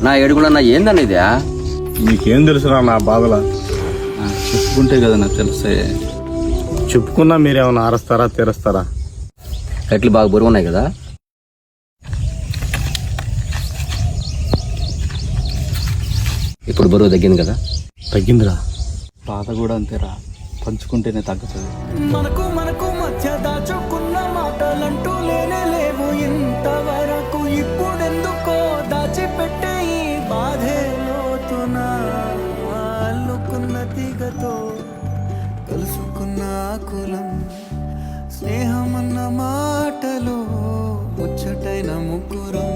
నా ఏడుగులన్నా ఏందన్న ఇదే? నీకేం తెలుసురా నా బాధల? చెప్పుకుంటే కదా నాకు తెలుస్తాయి. చెప్పుకున్నా మీరేమన్నా ఆరస్తారా తీరుస్తారా? కట్లు బాగా బరువు ఉన్నాయి కదా. ఇప్పుడు బరువు తగ్గింది కదా. తగ్గిందిరా. బాధ కూడా అంతేరా, పంచుకుంటేనే తగ్గుతుంది. మనకు మనకు మధ్య దాచుకున్న మాటలంటూ లేనే లేవు ఇంతవరకు. ఇప్పుడెందుకో దాచిపెట్టే ఈ బాధే లోతున అల్లుకున్న తీగతో కలుసుకున్న కులం. స్నేహమన్న మాటలో ముచ్చటైన ముగ్గురం